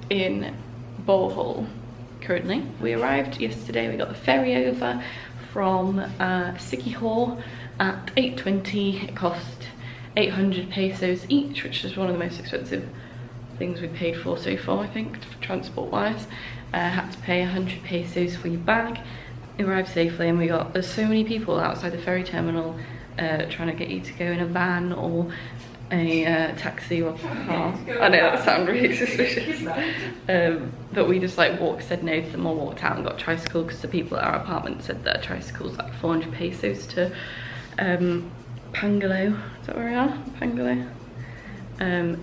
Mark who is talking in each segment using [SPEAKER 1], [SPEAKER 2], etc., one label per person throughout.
[SPEAKER 1] in Bohol currently. We arrived yesterday. We got the ferry over from Siargao at 8:20. It cost 800 pesos each, which is one of the most expensive things we've paid for so far, I think, transport wise. Had to pay 100 pesos for your bag. It arrived safely, and there's so many people outside the ferry terminal trying to get you to go in a van or a taxi or car. I know that sounds really suspicious. But we just like said no to them, or walked out and got a tricycle, because the people at our apartment said that a tricycle is like 400 pesos to Pangalo, is that where we are? Pangalo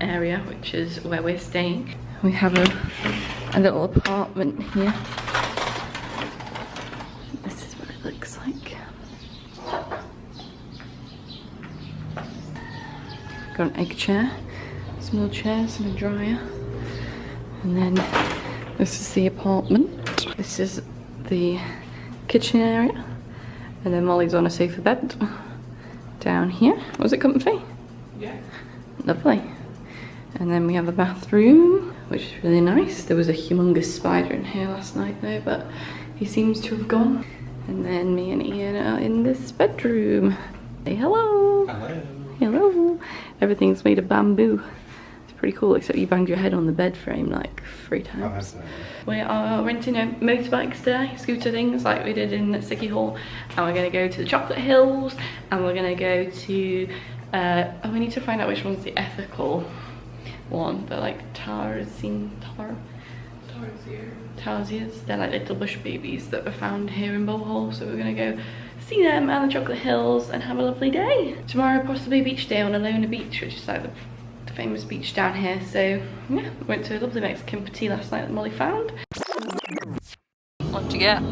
[SPEAKER 1] area, which is where we're staying. We have a little apartment here. This is what it looks like. Got an egg chair, some little chairs and a dryer. And then this is the apartment. This is the kitchen area. And then Molly's on a sofa bed down here. Was it comfy?
[SPEAKER 2] Yeah.
[SPEAKER 1] Lovely. And then we have a bathroom, which is really nice. There was a humongous spider in here last night though, but he seems to have gone. And then me and Ian are in this bedroom. Say hello.
[SPEAKER 2] Hello.
[SPEAKER 1] Hello. Everything's made of bamboo. It's pretty cool, except you banged your head on the bed frame like 3 times. We are renting motorbikes today, scooter things like we did in Siargao, and we're going to go to the Chocolate Hills, and we're going to go to we need to find out which one's the ethical one. They're like tarsiers. They're like little bush babies that were found here in Bohol, so we're going to go see them and the Chocolate Hills and have a lovely day. Tomorrow possibly beach day on Alona Beach, which is like the famous beach down here. So yeah, we went to a lovely Mexican for tea last night that Molly found. What'd you get?
[SPEAKER 2] 2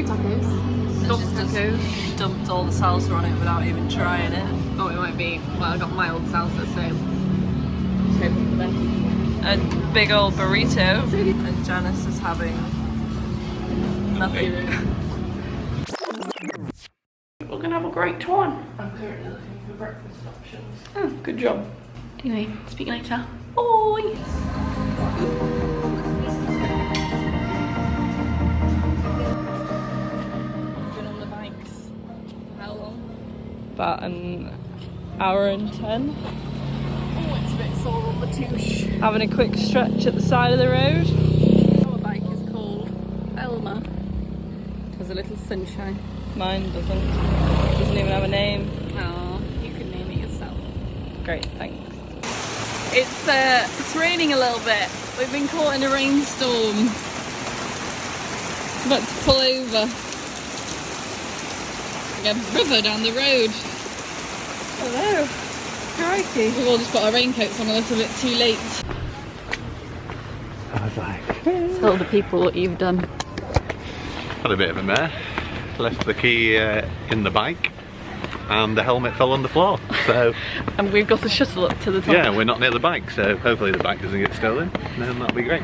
[SPEAKER 2] tacos.
[SPEAKER 1] Dos tacos.
[SPEAKER 3] Dumped all the salsa on it without even trying it.
[SPEAKER 2] Oh, it might be, well, I got mild salsa, so just hoping for that.
[SPEAKER 3] A big old burrito. And Janice is having nothing.
[SPEAKER 1] We're gonna have a great time.
[SPEAKER 3] I'm currently looking for breakfast options.
[SPEAKER 1] Oh, good job. Anyway, speak later. Bye.
[SPEAKER 3] Been on the bikes how long?
[SPEAKER 1] About an hour and 10.
[SPEAKER 3] Oh, it's a bit sore on the touche.
[SPEAKER 1] Having a quick stretch at the side of the road.
[SPEAKER 2] Our bike is called Elma. Has a little sunshine.
[SPEAKER 1] Mine doesn't even have a name.
[SPEAKER 2] Oh, you can name it yourself.
[SPEAKER 1] Great, thanks.
[SPEAKER 2] It's raining a little bit. We've been caught in a rainstorm. About to pull over. Like a river down the road.
[SPEAKER 1] Hello. Crikey.
[SPEAKER 2] We've all just got our raincoats on a little bit too late.
[SPEAKER 4] I was like,
[SPEAKER 1] Tell the people what you've done.
[SPEAKER 4] had a bit of a mare. Left the key in the bike, and the helmet fell on the floor. So,
[SPEAKER 1] And we've got a shuttle up to the top.
[SPEAKER 4] yeah, we're not near the bike, so hopefully the bike doesn't get stolen. Then that'll be great.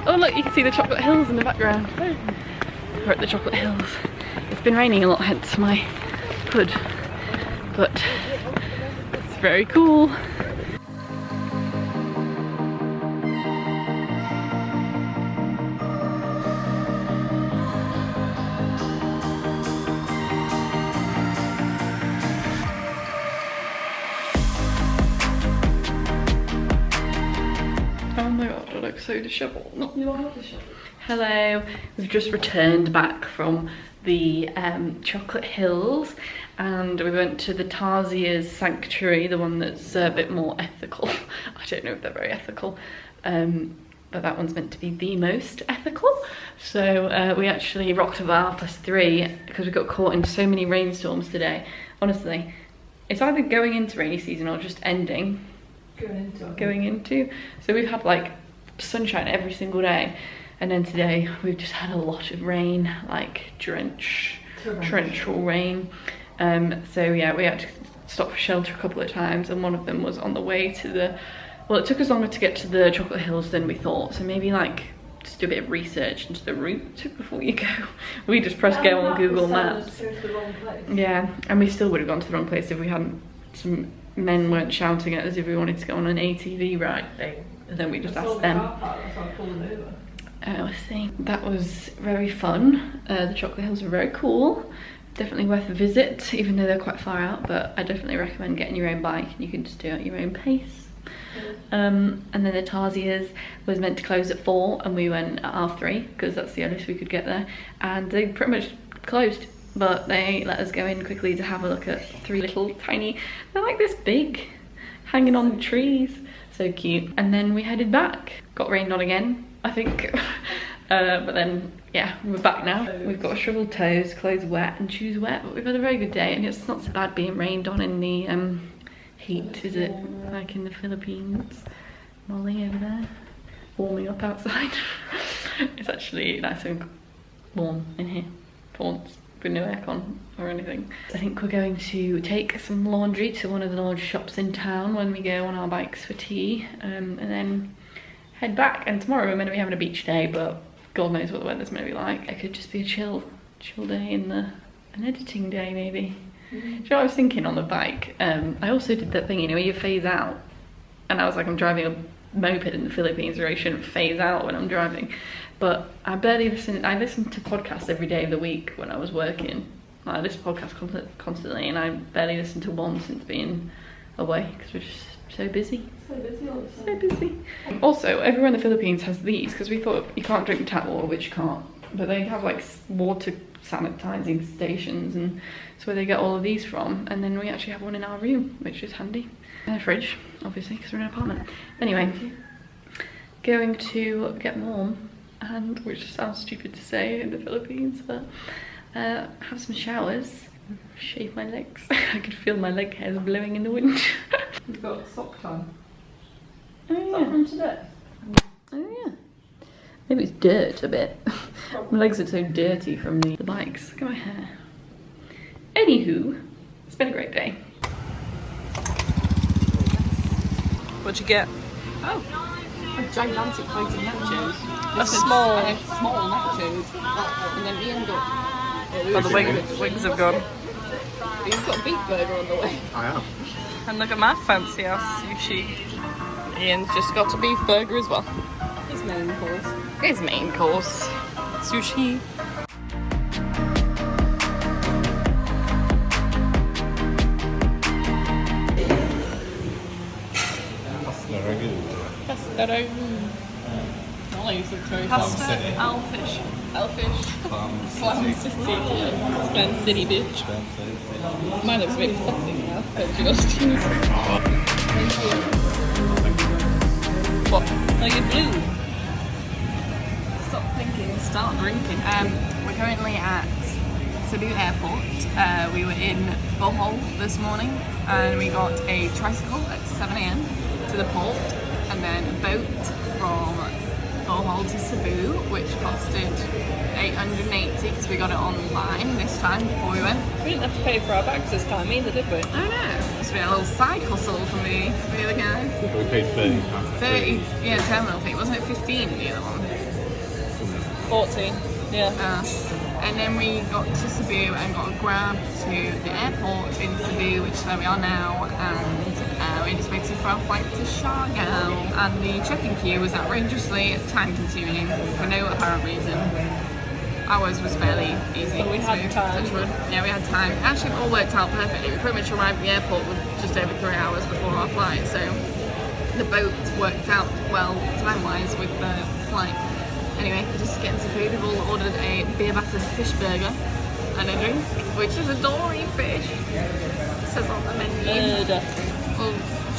[SPEAKER 1] Oh look, you can see the Chocolate Hills in the background. We're at the Chocolate Hills. It's been raining a lot, hence my hood. But it's very cool. Oh my god, I look so disheveled. Not you are disheveled. Hello, we've just returned back from the Chocolate Hills, and we went to the Tarsiers Sanctuary, the one that's a bit more ethical. I don't know if they're very ethical, but that one's meant to be the most ethical. So we actually rocked about 3:30 because we got caught in so many rainstorms today. Honestly, it's either going into rainy season or just ending. Going into. So we've had like sunshine every single day, and then today we've just had a lot of rain, like torrential rain. So yeah, we had to stop for shelter a couple of times, and one of them was on the way to the, well, it took us longer to get to the Chocolate Hills than we thought, so maybe like just do a bit of research into the route before you go. We just pressed go on Google Maps. Yeah, and we still would have gone to the wrong place if we hadn't, some men weren't shouting at us if we wanted to go on an ATV ride. They and then we just asked them. I see. That was very fun. The chocolate hills were very cool. Definitely worth a visit, even though they're quite far out, but I definitely recommend getting your own bike and you can just do it at your own pace. And then the Tarsiers was meant to close at 4 and we went at 3:30 because that's the earliest we could get there, and they pretty much closed, but they let us go in quickly to have a look at 3 little tiny, they're like this big, hanging on the trees, so cute. And then we headed back. Got rained on again, I think. But then yeah, we're back now. We've got shriveled toes, clothes wet and shoes wet, but we've had a very good day, and it's not so bad being rained on in the heat, is it? Like in the Philippines. Molly over there warming up outside. It's actually nice and warm in here for once, with no aircon or anything. I think we're going to take some laundry to one of the large shops in town when we go on our bikes for tea, and then head back. And tomorrow we're meant to be having a beach day, but God knows what the weather's going to be like. It could just be a chill day in an editing day maybe. Do you know what I was thinking on the bike? I also did that thing, you know, where you phase out. And I was like, I'm driving a moped in the Philippines where I shouldn't phase out when I'm driving. But I listened to podcasts every day of the week when I was working. I listen to podcasts constantly, and I barely listened to one since being away because we're just so busy. So busy all the time. So busy. Also, everyone in the Philippines has these because we thought you can't drink tap water, which you can't. But they have like water sanitizing stations, and that's where they get all of these from. And then we actually have one in our room, which is handy. And a fridge, obviously, because we're in an apartment. Anyway, going to get warm, and which sounds stupid to say in the Philippines, but have some showers, shave my legs. I could feel my leg hairs blowing in the wind.
[SPEAKER 3] We've got sock time.
[SPEAKER 1] Oh yeah.
[SPEAKER 3] From today.
[SPEAKER 1] Oh yeah. Maybe it's dirt a bit. My legs are so dirty from the bikes. Look at my hair. Anywho, it's been a great day.
[SPEAKER 3] What'd you get?
[SPEAKER 2] Oh, a gigantic plate of nachos.
[SPEAKER 3] A small.
[SPEAKER 2] And a small nachos. And then we end up...
[SPEAKER 3] Oh, the wings have gone.
[SPEAKER 2] You've got a beef burger on the way.
[SPEAKER 4] I am.
[SPEAKER 3] And look at my fancy ass sushi. Ian's just got a beef burger as well.
[SPEAKER 2] His main course.
[SPEAKER 3] His main course. Sushi.
[SPEAKER 2] Pasta ragu. Molly used to try
[SPEAKER 3] Pasta,
[SPEAKER 4] City.
[SPEAKER 3] Alfish.
[SPEAKER 2] Slam City. Slam City, bitch. Mine looks a bit plastic now. But just
[SPEAKER 3] What? Are you blue?
[SPEAKER 2] stop thinking.
[SPEAKER 3] Start drinking.
[SPEAKER 2] We're currently at Cebu Airport. We were in Bohol this morning, and we got a tricycle at 7 AM to the port, and then a boat from Bohol to Cebu, which costed 880 because we got it online this time before we went.
[SPEAKER 3] We didn't have to pay for our bags this time either, did we?
[SPEAKER 2] I know. It's been a little side hustle for me, for the other guys.
[SPEAKER 4] We paid £30.
[SPEAKER 2] 30, yeah, terminal fee. Wasn't it 15 the other one?
[SPEAKER 3] 14. Yeah.
[SPEAKER 2] And then we got to Cebu and got a grab to the airport in Cebu, which is where we are now, and we just waited for our flight to Siargao. And the check-in queue was outrageously time-consuming for no apparent reason. Ours was fairly easy.
[SPEAKER 3] But we had
[SPEAKER 2] smooth,
[SPEAKER 3] time.
[SPEAKER 2] touch wood. Yeah, we had time. Actually, it all worked out perfectly. We pretty much arrived at the airport with just over 3 hours before our flight, so the boat worked out well time-wise with the flight. Anyway, just getting some food. We've all ordered a beer battered fish burger and a drink, which is a dory fish. It says on the menu. We'll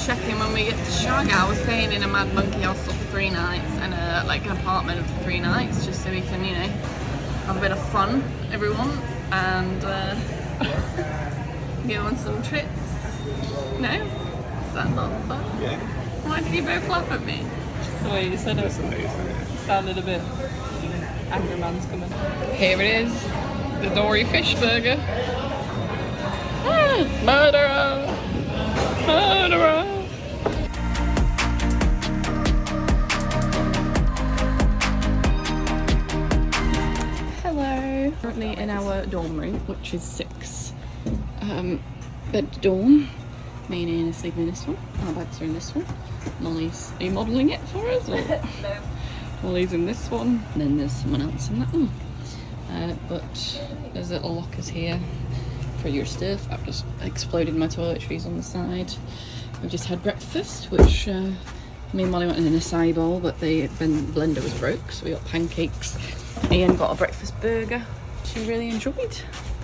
[SPEAKER 2] check in when we get to Siargao. We're staying in a Mad Monkey hostel for 3 nights and like an apartment for 3 nights, just so we can, you know, have a bit of fun, everyone, and go on some trips. No? Is that not fun?
[SPEAKER 4] Yeah.
[SPEAKER 2] Why did you both laugh at me?
[SPEAKER 3] The way you said it
[SPEAKER 4] That's amazing.
[SPEAKER 3] sounded a bit. Angry man's coming.
[SPEAKER 2] Here it is, the dory fish burger. Murderer! Murderer! Hello. Currently in our dorm room, which is 6 bed dorm.
[SPEAKER 1] Me and Ian are sleeping in this one. Our bags are in this one. Molly's, are you modelling it for us? Or? No. Molly's in this one. And then there's someone else in that one. But there's little lockers here for your stuff. I've just exploded my toiletries on the side. We've just had breakfast, which me and Molly went in an acai bowl, but the blender was broke, so we got pancakes. Ian got a breakfast burger. She really enjoyed.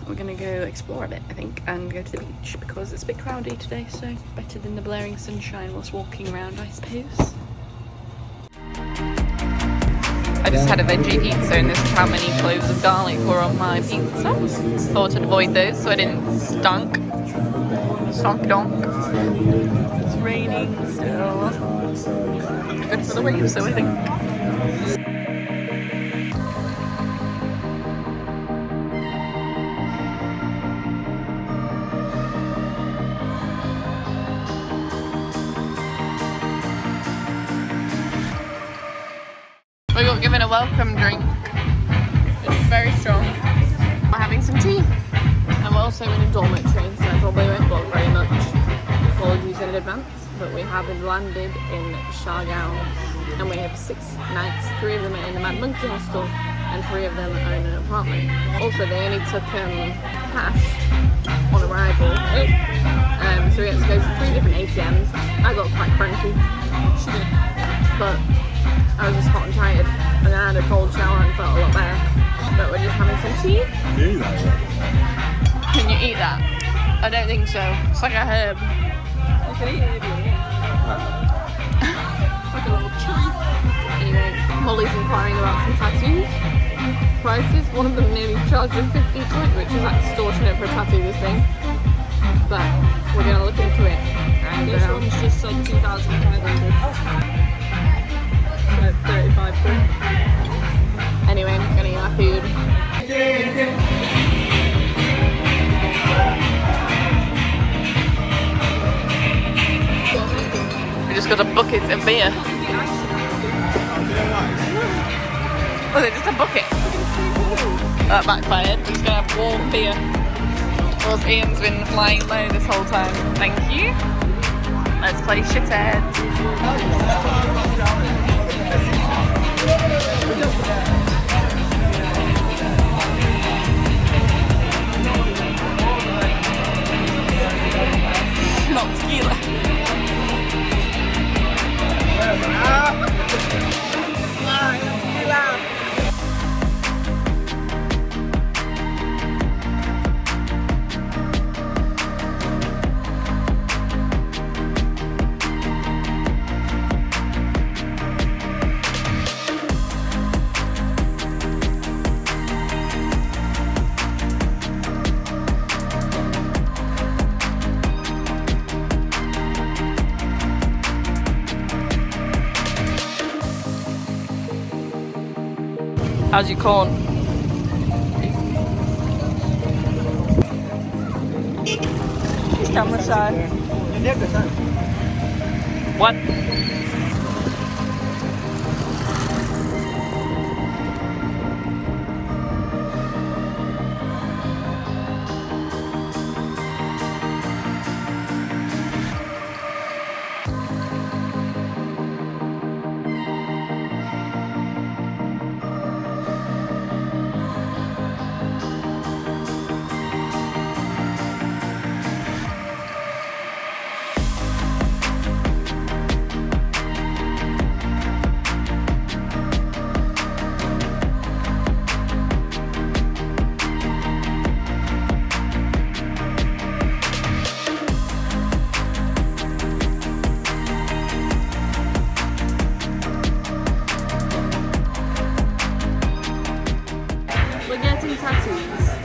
[SPEAKER 1] We're gonna go explore a bit, I think, and go to the beach because it's a bit cloudy today, so better than the blaring sunshine whilst walking around, I suppose. I just had a veggie pizza and this is how many cloves of garlic were on my pizza. Thought I'd avoid those so I didn't stunk. Stonk donk. It's raining still. Good for the waves, so I think. We got given a welcome drink. It's very strong. We're having some tea. And we're also in a dormitory, so I probably won't vlog very much. Apologies in advance, but we have landed in Siargao and we have 6 nights. 3 of them are in the Mad Monkey Hostel and 3 of them are in an apartment. Also, they only took cash on arrival. So we had to go to 3 different ATMs. I got quite cranky. She did. But I was just hot and tired, and then I had a cold shower and felt a lot better. But we're just having some tea. Can you eat that? I don't think so. It's like a herb. You can eat it if you want. Like a little chili. Anyway, Molly's inquiring about some tattoos. Prices. One of them nearly charged him 50 quid, which is extortionate for a tattoo, this thing. But we're going to look into it. And this one's just like 2,500. 35 quid. Anyway, I'm gonna eat my food. We just got a bucket of beer. Was it just a bucket? That backfired. We're just gonna have warm beer. Whilst Ian's been flying low this whole time. Thank you. Let's play shitheads. Not tequila. How's your corn? Camera shy. What?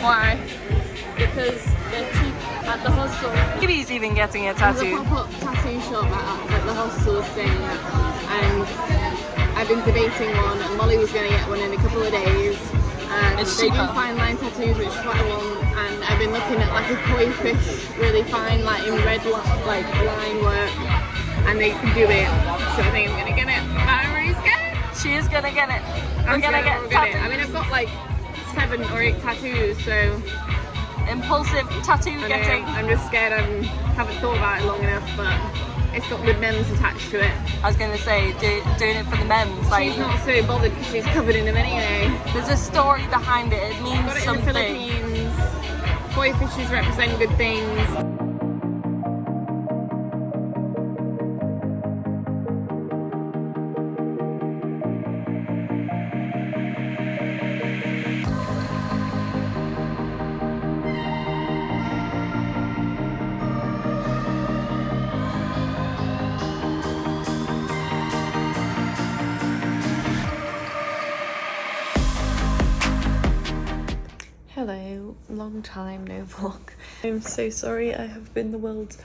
[SPEAKER 1] Why? Because they're cheap at the hostel.
[SPEAKER 3] Phoebe's even getting a tattoo.
[SPEAKER 2] There's a pop-up tattoo shop at the hostel is saying, and I've been debating one, and Molly was going to get one in a couple of days. And
[SPEAKER 3] it's
[SPEAKER 2] they
[SPEAKER 3] cheaper.
[SPEAKER 2] do fine line tattoos, which is what I want. And I've been looking at like a koi fish, really fine, like in red like line work, and they can do it. So I think I'm gonna get it. I'm really scared.
[SPEAKER 3] She is gonna get it.
[SPEAKER 2] I'm
[SPEAKER 3] We're gonna get tattoos.
[SPEAKER 2] I mean, I've got like 7 or 8 tattoos, so
[SPEAKER 3] impulsive tattoo getting.
[SPEAKER 2] I'm just scared I'm haven't thought about it long enough, but it's got good memes attached to it.
[SPEAKER 3] I was going to say, doing it for the memes. Like,
[SPEAKER 2] She's not so bothered because she's covered in them anyway.
[SPEAKER 3] there's a story behind it. It means
[SPEAKER 2] Got it
[SPEAKER 3] something.
[SPEAKER 2] in the Philippines. Koi fishes represent good things.
[SPEAKER 1] Hello, long time no vlog. I'm so sorry, I have been the world's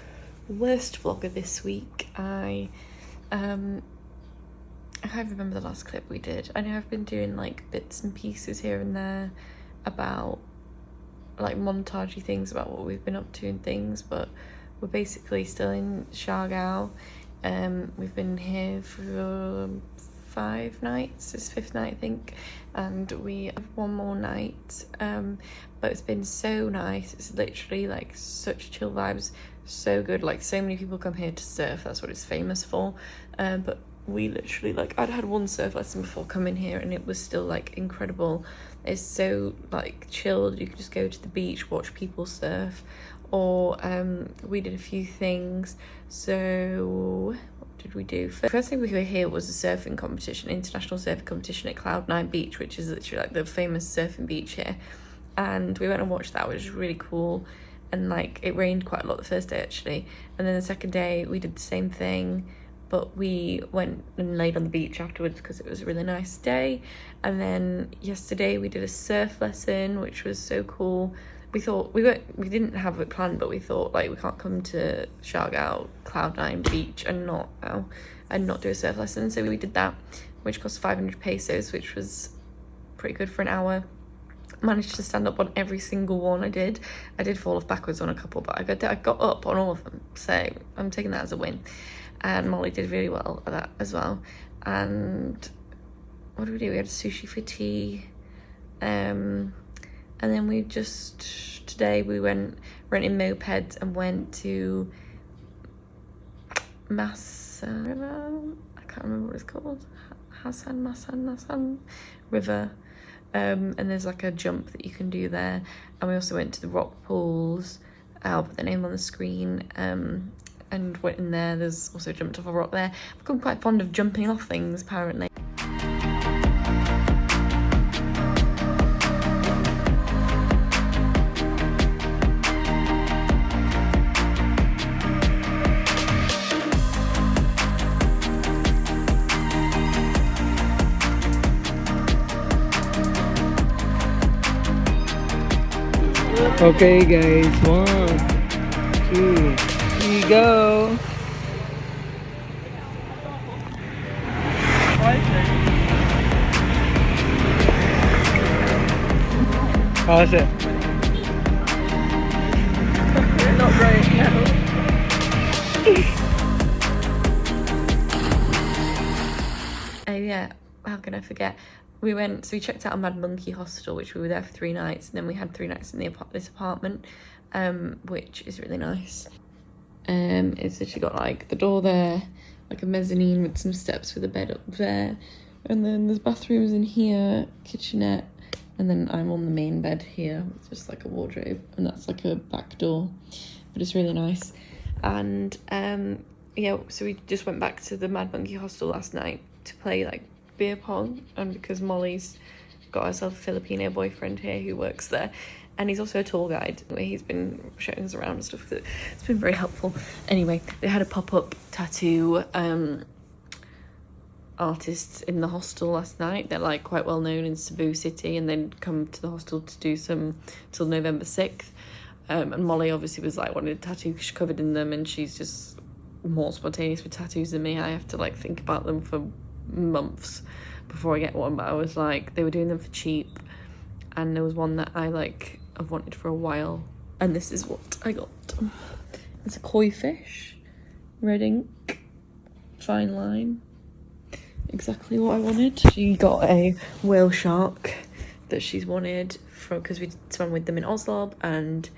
[SPEAKER 1] worst vlogger this week. I can't remember the last clip we did. I know I've been doing like bits and pieces here and there about like montagey things about what we've been up to and things, but we're basically still in Siargao. We've been here for 5 nights, this 5th night I think, and we have one more night, but it's been so nice. It's literally like such chill vibes, so good. Like so many people come here to surf, that's what it's famous for, but we literally, like, I'd had one surf lesson before coming here and it was still like incredible. It's so like chilled. You can just go to the beach, watch people surf, or we did a few things. So did we do? First thing we were here was a surfing competition, international surfing competition at Cloud9 Beach, which is literally like the famous surfing beach here, and we went and watched that, which was really cool. And like it rained quite a lot the first day actually, and then the second day we did the same thing, but we went and laid on the beach afterwards because it was a really nice day. And then yesterday we did a surf lesson, which was so cool. We thought we didn't have it planned, but we thought like we can't come to Siargao Cloud9 Beach and not do a surf lesson. So we did that, which cost 500 pesos, which was pretty good for an hour. Managed to stand up on every single one I did. I did fall off backwards on a couple, but I got up on all of them, so I'm taking that as a win. And Molly did really well at that as well. And what did we do? We had sushi for tea. And then we just, today we went renting mopeds and went to River. I can't remember what it's called. Masan River. And there's like a jump that you can do there. And we also went to the rock pools. I'll put the name on the screen. And went in there. There's also jumped off a rock there. I've become quite fond of jumping off things apparently.
[SPEAKER 5] Okay guys, 1, 2, 3, go! How's it?
[SPEAKER 3] Not great, no.
[SPEAKER 1] Yeah, how can I forget? We checked out a Mad Monkey hostel, which we were there for 3 nights, and then we had 3 nights in this apartment, which is really nice. It's literally got like the door there, like a mezzanine with some steps with a bed up there, and then there's bathrooms in here, kitchenette, and then I'm on the main bed here with just like a wardrobe, and that's like a back door, but it's really nice. And yeah, so we just went back to the Mad Monkey hostel last night to play like beer pong, and because Molly's got herself a Filipino boyfriend here who works there, and he's also a tour guide where he's been showing us around and stuff. It's been very helpful. Anyway, they had a pop-up tattoo artists in the hostel last night. They're like quite well known in Cebu City, and then come to the hostel to do some till November 6th. And Molly obviously was like wanted a tattoo, she's covered in them, and she's just more spontaneous with tattoos than me. I have to like think about them for months before I get one, but I was like, they were doing them for cheap, and there was one that I like I've wanted for a while, and this is what I got. It's a koi fish, red ink, fine line, exactly what I wanted. She got a whale shark that she's wanted from, because we swam with them in Oslo, and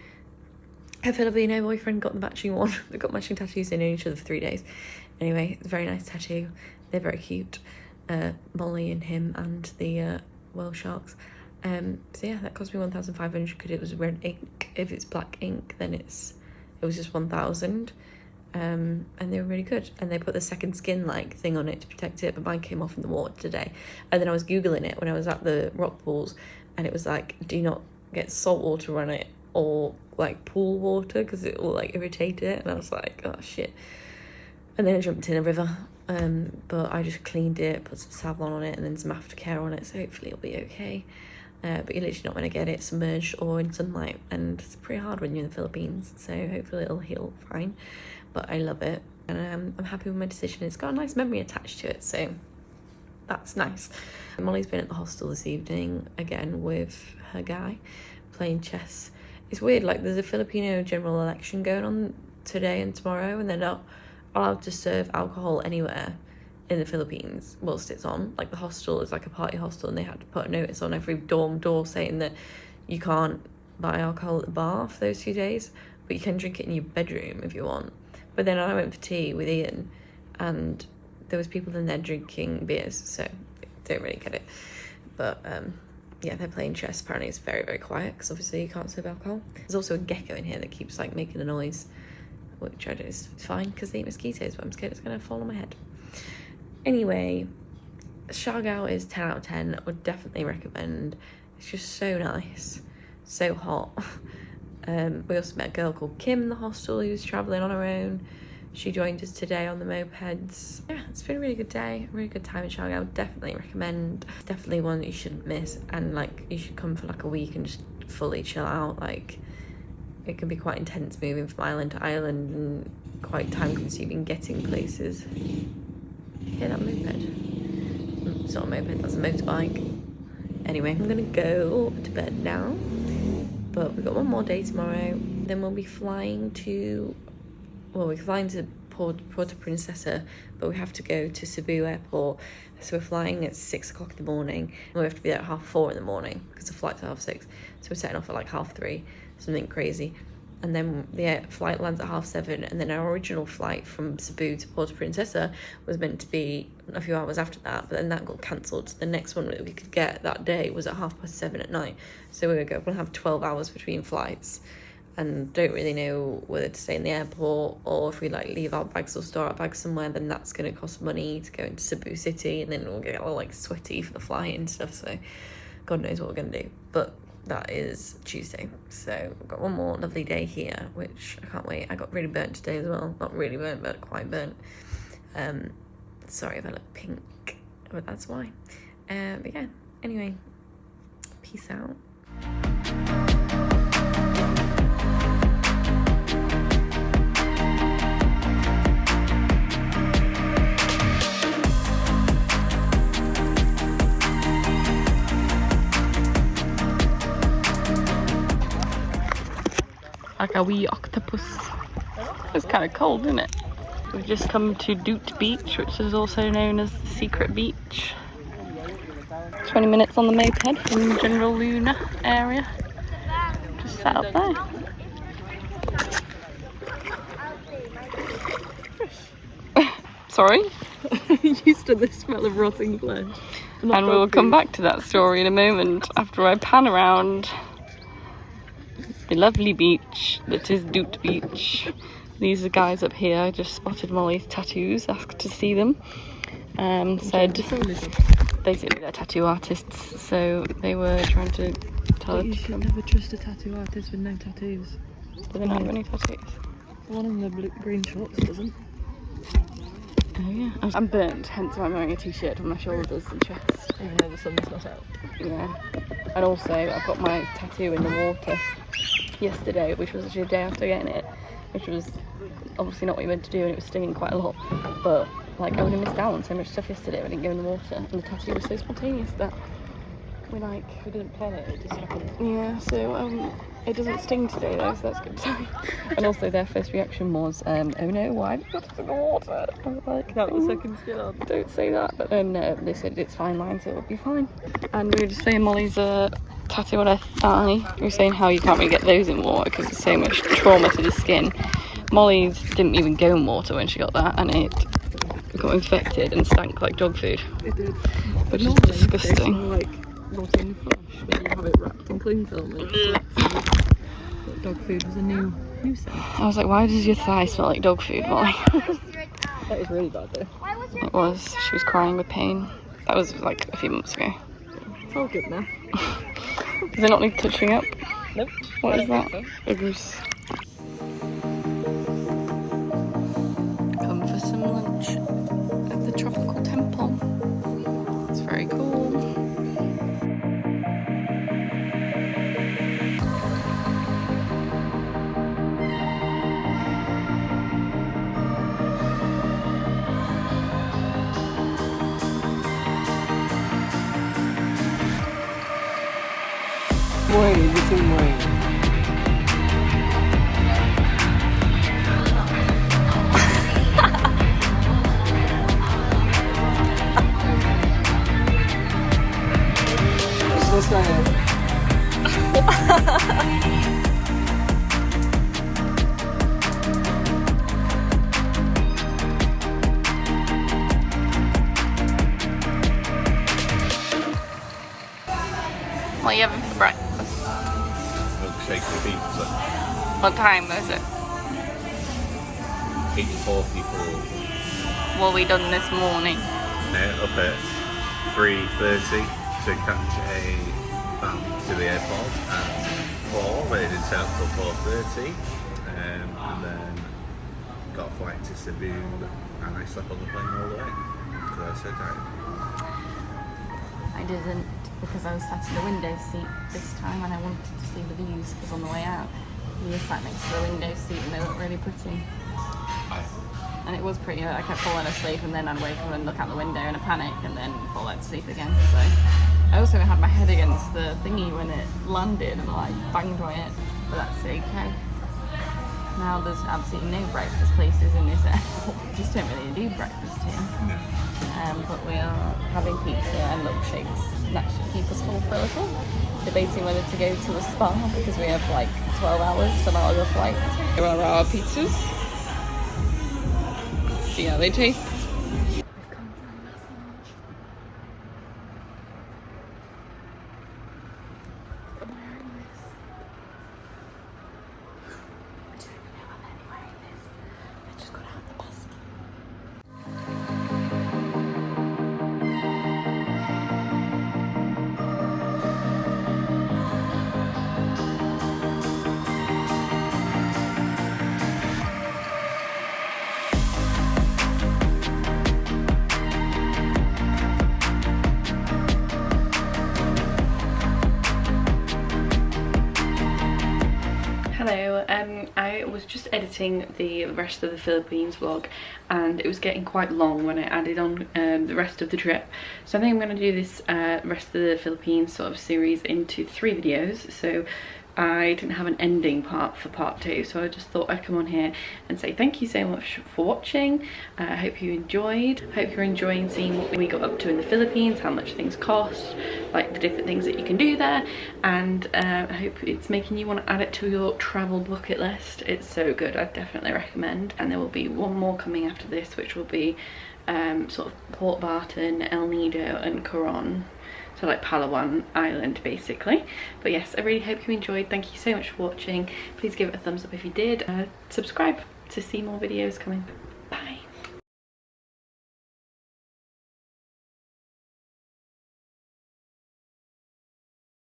[SPEAKER 6] Her Filipino boyfriend got the matching one. They got matching tattoos. They know each other for 3 days. Anyway, it's a very nice tattoo. They're very cute. Molly and him and the whale sharks. So yeah, that cost me 1,500 because it was red ink. If it's black ink, then it was just 1,000. And they were really good. And they put the second skin like thing on it to protect it, but mine came off in the water today. And then I was googling it when I was at the rock pools, and it was like, do not get salt water on it or like pool water because it will like irritate it. And I was like, oh shit. And then I jumped in a river, but I just cleaned it, put some Savlon on it and then some aftercare on it, so hopefully it'll be okay. But you're literally not going to get it submerged or in sunlight, and it's pretty hard when you're in the Philippines, so hopefully it'll heal fine. But I love it, and I'm happy with my decision. It's got a nice memory attached to it, so that's nice. Molly's been at the hostel this evening again with her guy playing chess. It's weird, like there's a Filipino general election going on today and tomorrow, and they're not allowed to serve alcohol anywhere in the Philippines whilst it's on. Like the hostel is like a party hostel, and they had to put a notice on every dorm door saying that you can't buy alcohol at the bar for those 2 days, but you can drink it in your bedroom if you want. But then I went for tea with Ian, and there was people in there drinking beers, so I don't really get it. But yeah, they're playing chess. Apparently it's very, very quiet because obviously you can't serve alcohol. There's also a gecko in here that keeps like making a noise, which I do is fine because they eat mosquitoes, but I'm scared it's going to fall on my head. Anyway, Siargao is 10 out of 10. I would definitely recommend. It's just so nice, so hot. We also met a girl called Kim in the hostel who was travelling on her own. She joined us today on the mopeds. Yeah, it's been a really good day, really good time in Siargao. I would definitely recommend. It's definitely one that you shouldn't miss, and like you should come for like a week and just fully chill out. Like it can be quite intense moving from island to island and quite time consuming getting places. Hear that moped? It's not a moped, that's a motorbike. Anyway, I'm gonna go to bed now, but we've got one more day tomorrow. Then we'll be flying to, well, we're flying to Puerto Princesa, but we have to go to Cebu airport. So we're flying at 6 o'clock in the morning, and we have to be there at 4:30 in the morning because the flight's at 6:30. So we're setting off at like 3:30, something crazy. And then the flight lands at 7:30, and then our original flight from Cebu to Puerto Princesa was meant to be a few hours after that, but then that got cancelled. So the next one that we could get that day was at 7:30 at night. So we're going to have 12 hours between flights, and don't really know whether to stay in the airport or if we like leave our bags or store our bags somewhere. Then that's going to cost money to go into Cebu City, and then we'll get all like sweaty for the flight and stuff. So God knows what we're going to do, but that is Tuesday, so we've got one more lovely day here, which I can't wait. I got really burnt today as well. Not really burnt, but quite burnt. Sorry if I look pink, but that's why. But yeah, anyway, peace out.
[SPEAKER 3] Like a wee octopus. It's kind of cold, isn't it? We've just come to Doot Beach, which is also known as the Secret Beach. 20 minutes on the moped from General Luna area. Just sat up there. Sorry?
[SPEAKER 2] Used to the smell of rotting flesh.
[SPEAKER 3] And we'll come back to that story in a moment after I pan around the lovely beach that is Doot Beach. These are guys up here. I just spotted Molly's tattoos, asked to see them. Said basically they're tattoo artists, so they were trying to tell her to come.
[SPEAKER 2] Never trust a tattoo artist with no tattoos.
[SPEAKER 3] Do they not have any tattoos?
[SPEAKER 2] One in the green shorts doesn't.
[SPEAKER 3] Oh yeah. I'm burnt, hence why I'm wearing a t-shirt on my shoulders and chest.
[SPEAKER 2] Even though the sun's not out.
[SPEAKER 3] Yeah. And also I've got my tattoo in the water yesterday, which was actually the day after getting it, which was obviously not what you meant to do, and it was stinging quite a lot, but like I would have missed out on so much stuff yesterday if I didn't go in the water, and the tattoo was so spontaneous that we didn't plan it, it just happened.
[SPEAKER 2] Yeah, so
[SPEAKER 3] It doesn't sting today though, so that's good. And also their first reaction was, oh no, why have you got us in the water? I was like,
[SPEAKER 2] That was second skin on.
[SPEAKER 3] don't say that. But then they said it's fine line, so it'll be fine. And we were just saying Molly's tattoo on her thigh. We were saying how you can't really get those in water because there's so much trauma to the skin. Molly's didn't even go in water when she got that, and it got infected and stank like dog food.
[SPEAKER 2] It did.
[SPEAKER 3] Which is disgusting.
[SPEAKER 2] Like rotting flesh when you have it wrapped in cling film. But dog food was a new scent.
[SPEAKER 3] I was like, why does your thigh smell like dog food, Molly?
[SPEAKER 2] That was really bad though.
[SPEAKER 3] It was. She was crying with pain. That was like a few months ago.
[SPEAKER 2] It's all good now.
[SPEAKER 3] Does it not need touching up?
[SPEAKER 2] Nope.
[SPEAKER 3] What is that? A goose. Come for some lunch at the tropical temple. It's very cool.
[SPEAKER 5] Wait, it's in rain. What's that?
[SPEAKER 3] What are you having for breakfast?
[SPEAKER 4] Milkshake with pizza.
[SPEAKER 3] What time is it?
[SPEAKER 4] 8:44.
[SPEAKER 3] What we done this morning?
[SPEAKER 4] Up at 3:30 to catch a van to the airport at 4, but it didn't turn up till 4:30. And then got a flight to Cebu, and I slept on the plane all the way because I was so tired.
[SPEAKER 3] I didn't, because I was sat in the window seat this time and I wanted to see the views because on the way out we were sat next to the window seat and they looked really pretty. And it was pretty. I kept falling asleep and then I'd wake up and look out the window in a panic and then fall out to sleep again. So I also had my head against the thingy when it landed and I banged my head, but that's okay. Now there's absolutely no breakfast places in this airport. Just don't really do breakfast here.
[SPEAKER 4] No.
[SPEAKER 3] But we are having pizza and milkshakes. That should keep us full for a little. Debating whether to go to a spa because we have like 12 hours till our other flight. Here are our pizzas. See how they taste.
[SPEAKER 1] Hello, I was just editing the rest of the Philippines vlog and it was getting quite long when I added on the rest of the trip. So I think I'm going to do this rest of the Philippines sort of series into 3 videos. So I didn't have an ending part for part 2, so I just thought I'd come on here and say thank you so much for watching. I hope you enjoyed. Hope you're enjoying seeing what we got up to in the Philippines, how much things cost, like the different things that you can do there, and I hope it's making you want to add it to your travel bucket list. It's so good, I'd definitely recommend. And there will be one more coming after this, which will be sort of Port Barton, El Nido and Coron. So like Palawan Island basically. But yes, I really hope you enjoyed. Thank you so much for watching. Please give it a thumbs up if you did. Subscribe to see more videos coming.